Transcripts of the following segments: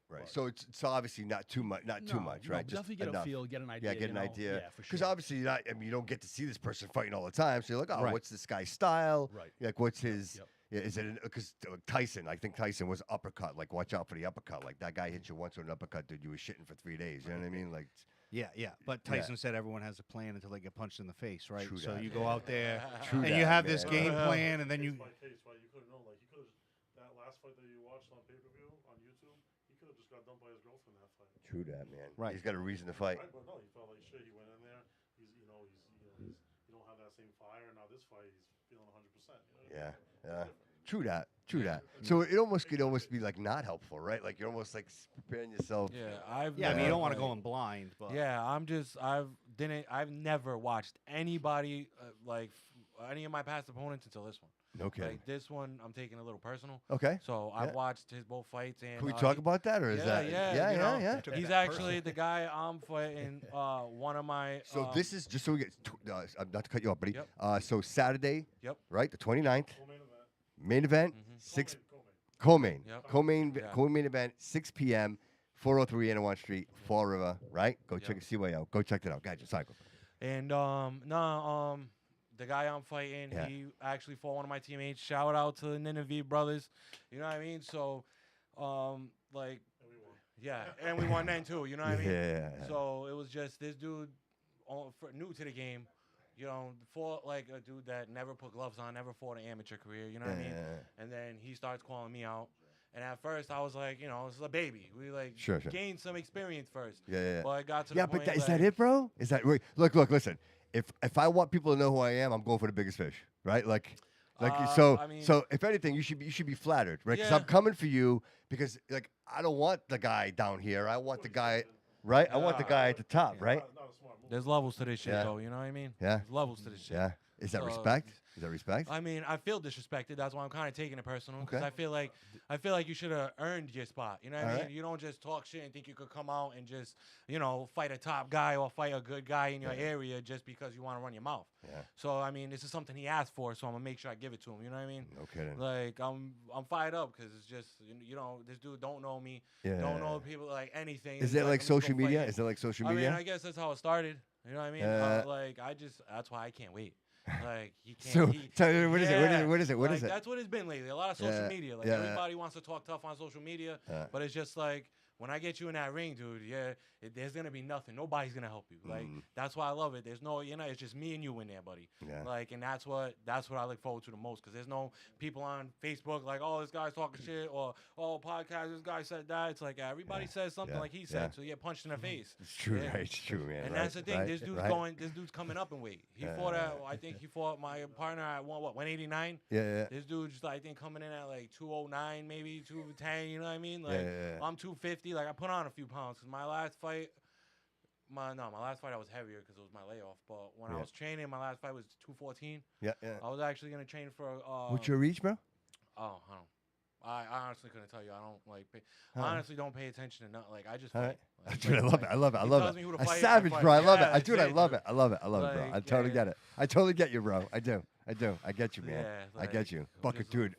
Right. So it's obviously not too much, right? Just definitely get enough. a feel, get an idea. Yeah, get an idea. Yeah, for Because sure. obviously you're not. I mean, you don't get to see this person fighting all the time. So you're like, oh, Right. what's this guy's style? Right. Like, what's his? Yep. Yeah, is it because Tyson? I think Tyson was uppercut. Like, watch out for the uppercut. Like that guy hit you once with an uppercut, dude. You were shitting for 3 days. You know what I mean? Like. Yeah. But Tyson said everyone has a plan until they get punched in the face, right? True so that, you go out there True and that, you have man. this game plan, and then you. Case by case, right? You could have known, like, he could have that last fight that you watched on pay-per-view on YouTube. He could have just got dumped by his girlfriend in that fight. True that, man. Right. He's got a reason to fight. Right, but no, he felt like shit. He went in there. He don't have that same fire. Now this fight, he's feeling 100%. You know? Yeah. True that. So it almost could be like not helpful, right? Like you're almost like preparing yourself. Yeah, I mean, you don't want to go in blind, but Yeah, I've never watched anybody any of my past opponents until this one. No kidding. Like this one, I'm taking a little personal. Okay. So I've watched his both fights, and Can we talk about that, or is that? Yeah, Yeah. He's actually the guy I'm fighting. One of my. So this is just so we get. Not to cut you off, buddy. Yep. So Saturday. Yep. Right, the 29th. Co-main event. Main event. Mhm. 6 Co-main. co-main. Yep. Co-main. Yeah. Co-main event. 6 p.m. 403 Anawan Street, Fall River. Right. Go check it. CY out. Go check it out. Guys, cycle. And the guy I'm fighting, Yeah. he actually fought one of my teammates. Shout out to the Nineveh brothers. You know what I mean? So, like, And we won. yeah, and we won then too. You know what I mean? Yeah. So it was just this dude, new to the game. You know, fought like a dude that never put gloves on, never fought an amateur career. You know what I mean? And then he starts calling me out. And at first, I was like, this is a baby. We Sure. gained some experience first. Yeah. But I got to Yeah, the but point. is that it, bro? Is that look? Listen. If I want people to know who I am, I'm going for the biggest fish, right? So I mean- so if anything, you should be flattered, right? Because Yeah. I'm coming for you because like I don't want the guy down here. I want the guy, right? I want the guy at the top, right? Not a smart move. There's levels to this shit, Yeah. though. You know what I mean? Yeah. There's levels to this shit. Yeah. Is that So- respect? Is that respect? I mean, I feel disrespected. That's why I'm kind of taking it personal. Because Okay. I feel like you should have earned your spot. You know what I All mean? right. You don't just talk shit and think you could come out and just, fight a top guy or fight a good guy in your area just because you want to run your mouth. Yeah. So I mean, this is something he asked for, so I'm gonna make sure I give it to him. You know what I mean? No kidding. Like I'm fired up because it's just this dude don't know me, Yeah. don't know people like anything. Is It's it like let me just go social fight media? him. Is it like social I mean, media? I guess that's how it started. You know what I mean? That's why I can't wait. Like he can't. So, he, so what is it? yeah, What is it? What like, is it? That's what it's been lately. A lot of social Yeah, media. Like yeah. everybody wants to talk tough on social media, Yeah. but it's just like when I get you in that ring, dude. Yeah, there's gonna be nothing. Nobody's gonna help you. Like that's why I love it. There's no, it's just me and you in there, buddy. Yeah. Like, and that's what I look forward to the most because there's no people on Facebook like, oh, this guy's talking shit or podcast. This guy said that. It's like everybody says something like he said, so you get punched in the face. It's true, Yeah. right? It's true, man. And right, that's the thing. right, This dude's right. This dude's coming up in weight. He fought at. I think he fought my partner at 189. Yeah. This dude's I think coming in at like 209, maybe 210. You know what I mean? Like Yeah. I'm 250. Like I put on a few pounds because my last fight. My last fight I was heavier because it was my layoff. But when I was training, my last fight was 214. Yeah. I was actually gonna train for. What's your reach, bro? Oh, I don't. I honestly couldn't tell you. I don't like. All I right. honestly don't pay attention to nothing. Like I just All fight. right. Like, Dude, I love it. I love it. I he love tells it. me who to A fight, I savage, fight. bro. I love Yeah, it. Dude, I that's love dude. it. I love it. I love it, bro. Like, I totally yeah. get it. I totally get you, bro. I do. I get you, man. Yeah, I get like, you. Bucket, just- dude.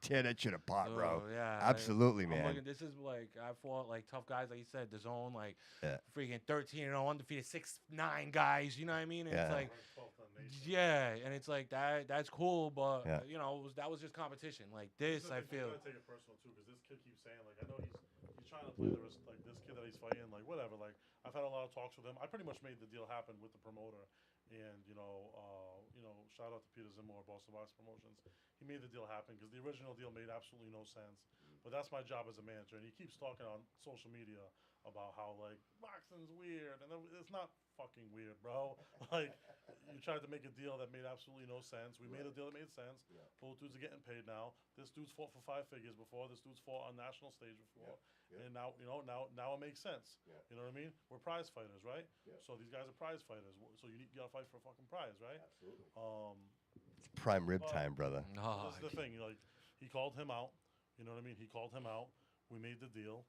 Tear that shit apart, bro. Oh, yeah, Absolutely, I'm man. looking, this is like I fought like tough guys, like you said, the zone, like Yeah. freaking 13-0 undefeated 6'9" guys. You know what I mean? And Yeah. it's like, Ranked 12th on Nation. yeah, and it's like that. That's cool, but Yeah. that was just competition. Like this, I feel. You gotta take it personal too, because this kid keeps saying like, I know he's trying to play the risk, like this kid that he's fighting, like whatever. Like I've had a lot of talks with him. I pretty much made the deal happen with the promoter, and shout out to Peter Zimmer, Boston Box Promotions. He made the deal happen because the original deal made absolutely no sense. But that's my job as a manager, and he keeps talking on social media about how like boxing's weird, and it's not fucking weird, bro. Like you tried to make a deal that made absolutely no sense. We made a deal that made sense. Both dudes are getting paid now. This dude's fought for 5 figures before. This dude's fought on national stage before, and now now it makes sense. You know what I mean? We're prize fighters, right? So these guys are prize fighters. So you gotta fight for a fucking prize, right? Absolutely. It's prime rib time, brother. Oh, This is the thing. Like he called him out. You know what I mean? He called him out. We made the deal.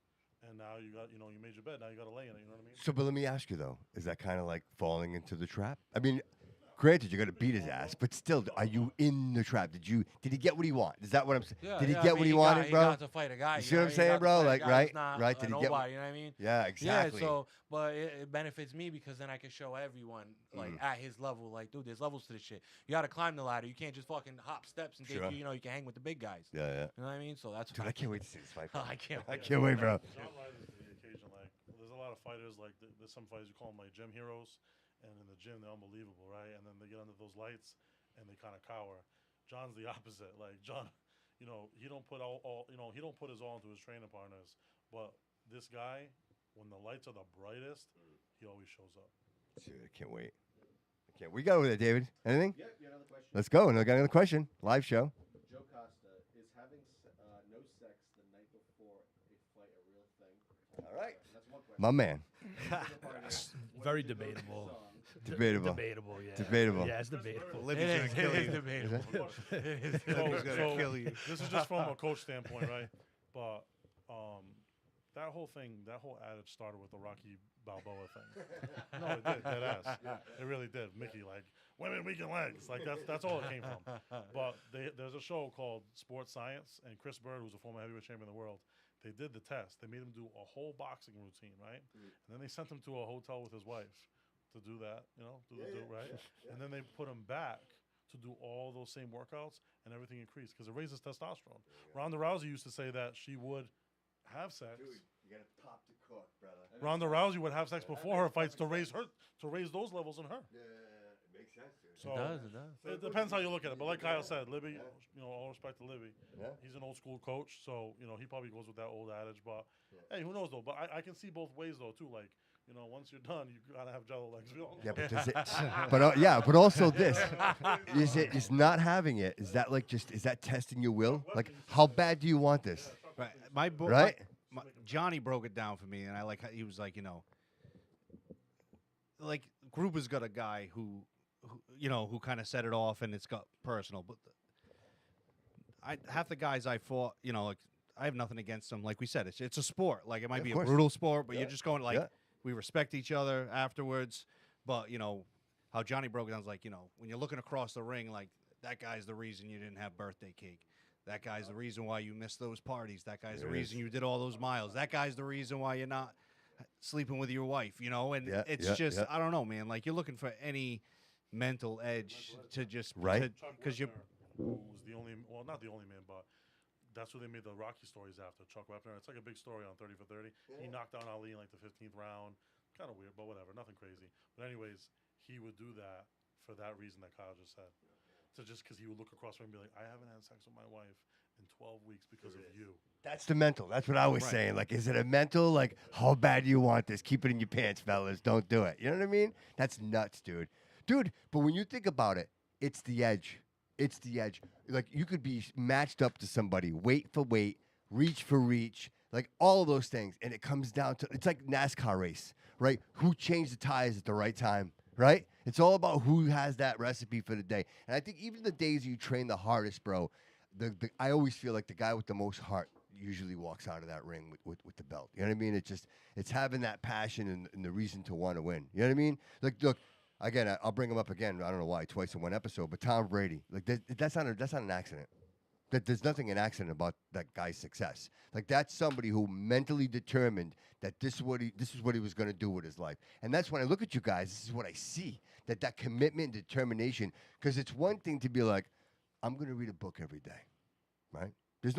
And now you got, you made your bed. Now you got to lay in it. You know what I mean? So, but let me ask you though: is that kind of like falling into the trap? I mean, Granted, you're gonna beat his ass, but still, are you in the trap? Did he get what he wanted? Is that what I'm saying? Yeah, Did he yeah, get I what mean, he wanted, He bro? got to fight a guy. You see what I'm He saying, got to bro? fight a Like, guy right, who's not right. a Did he nobody, get? you know what I mean? Yeah, exactly. Yeah, so, but it benefits me because then I can show everyone, like, at his level, like, dude, there's levels to this shit. You got to climb the ladder. You can't just fucking hop steps and Sure. you can hang with the big guys. Yeah, yeah. You know what I mean? So that's Dude, I can't wait to see this fight. Bro. I can't I wait. can't wait, bro. John rises to the occasion. Like, there's a lot of fighters. Like, there's some fighters you call them like gym heroes, and in the gym they're unbelievable, right? And then they get under those lights and they kind of cower. John's the opposite. Like John, he don't put he don't put his all into his training partners. But this guy, when the lights are the brightest, he always shows up. Dude, I can't wait. We go with it, David. Anything? Yep, you got another question. Let's go. And I got another question. Live show. Joe Costa, is having no sex the night before a fight a real thing? All right. That's one question. My man. Very debatable. Debatable. Debatable, yeah. Debatable. Yeah, it's debatable. Libby's It gonna is, kill it is you. debatable. Libby's gonna kill you. This is just from a coach standpoint, right? But that whole adage started with the Rocky Balboa thing. No, it did, dead ass. It really did. Mickey, like, women weaken legs. Like, that's all it came from. But there's a show called Sports Science, and Chris Bird, who's a former heavyweight champion of the world, they did the test. They made him do a whole boxing routine, right? And then they sent him to a hotel with his wife to do that, right? And then they put him back to do all those same workouts, and everything increased because it raises testosterone. Ronda Rousey used to say that she would have sex. Dude, you got to pop the cook, brother. Ronda Rousey would have sex before her fights to raise those levels in her. Yeah, it makes sense, dude. So It does. it depends how you look at it. But like Kyle said, Libby, all respect to Libby. Yeah. He's an old school coach, so he probably goes with that old adage. But hey, who knows though? But I can see both ways though too. Like once you're done, you gotta have jello legs. Yeah, but does it? But also this is not having it. Is that is that testing your will? Like, how bad do you want this? Right. Right? Johnny broke it down for me, and I like how he was like, like Gruber's got a guy who kind of set it off, and it's got personal. But half the guys I fought, like I have nothing against them. Like we said, it's a sport. Like it might be a brutal sport, but you're just going like we respect each other afterwards. But how Johnny broke it down is like when you're looking across the ring, like that guy's the reason you didn't have birthday cake. That guy's the reason why you missed those parties. That guy's the reason you did all those miles. That guy's the reason why you're not sleeping with your wife, and it's just I don't know, man. Like you're looking for any mental edge to just because you're who was the only, well, not the only man, but that's who they made the Rocky stories after. Chuck Wepner. It's like a big story on 30 for 30. He knocked down Ali in like the 15th round. Kind of weird, but whatever. Nothing crazy. But anyways, he would do that for that reason that Kyle just said. So just because he would look across the room and be like, I haven't had sex with my wife in 12 weeks because of you. That's the mental. That's what I was saying. Like, is it a mental? Like, how bad do you want this? Keep it in your pants, fellas. Don't do it. You know what I mean? That's nuts, dude. But when you think about it, it's the edge. It's the edge. Like, you could be matched up to somebody, weight for weight, reach for reach, like all of those things. And it comes down to, it's like NASCAR race, right? Who changed the tires at the right time, right? It's all about who has that recipe for the day. And I think even the days you train the hardest, bro, I always feel like the guy with the most heart usually walks out of that ring with the belt. You know what I mean? It's having that passion and the reason to want to win. You know what I mean? Like, look, again, I'll bring him up again. I don't know why, twice in one episode, but Tom Brady, like that's not an accident. There's nothing an accident about that guy's success. Like, that's somebody who mentally determined that this is what he was going to do with his life. And that's when I look at you guys, this is what I see, that commitment and determination. Because it's one thing to be like, I'm going to read a book every day, right? There's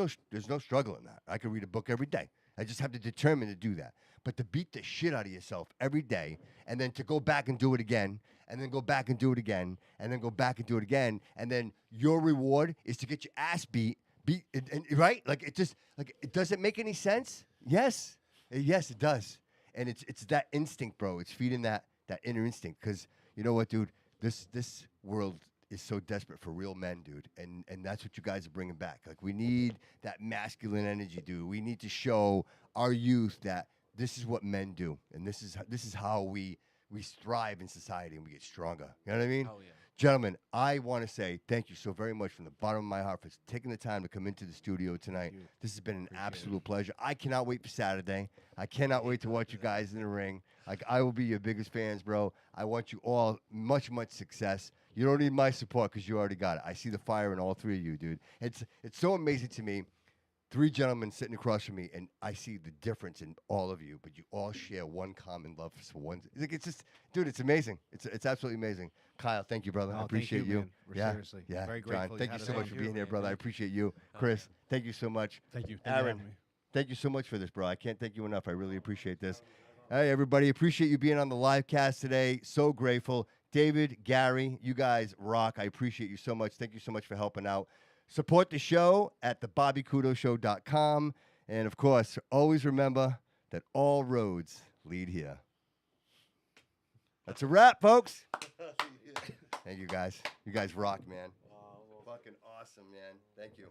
no struggle in that. I can read a book every day. I just have to determine to do that. But to beat the shit out of yourself every day, and then to go back and do it again, and then go back and do it again, and then go back and do it again, and then your reward is to get your ass beat, right? Like, it doesn't make any sense. Yes, it does, and it's that instinct, bro. It's feeding that inner instinct. Because you know what, dude, this world is so desperate for real men, dude, and that's what you guys are bringing back. Like, we need that masculine energy, dude. We need to show our youth that this is what men do, and this is how we thrive in society and we get stronger. You know what I mean? Oh, yeah. Gentlemen, I want to say thank you so very much from the bottom of my heart for taking the time to come into the studio tonight. This has been an absolute pleasure. I cannot wait for Saturday. I cannot wait to watch you guys in the ring. Like, I will be your biggest fans, bro. I want you all much, much success. You don't need my support because you already got it. I see the fire in all three of you, dude. It's so amazing to me. Three gentlemen sitting across from me, and I see the difference in all of you, but you all share one common love for one. It's just, dude, it's amazing. It's absolutely amazing. Kyle, thank you, brother. Oh, I thank appreciate you, man. Seriously. Yeah, Very John, grateful you thank you had us so on. much for being here, man. brother. I Thank you. appreciate you. Okay. Chris, thank you so much. Thank you. Thank you for Aaron, having me. thank you so much for this, bro. I can't thank you enough. I really appreciate this. Hey, everybody, appreciate you being on the live cast today. So grateful. David, Gary, you guys rock. I appreciate you so much. Thank you so much for helping out. Support the show at thebobbycoutoshow.com. And, of course, always remember that all roads lead here. That's a wrap, folks. Thank you, guys. You guys rock, man. Fucking awesome, man. Thank you.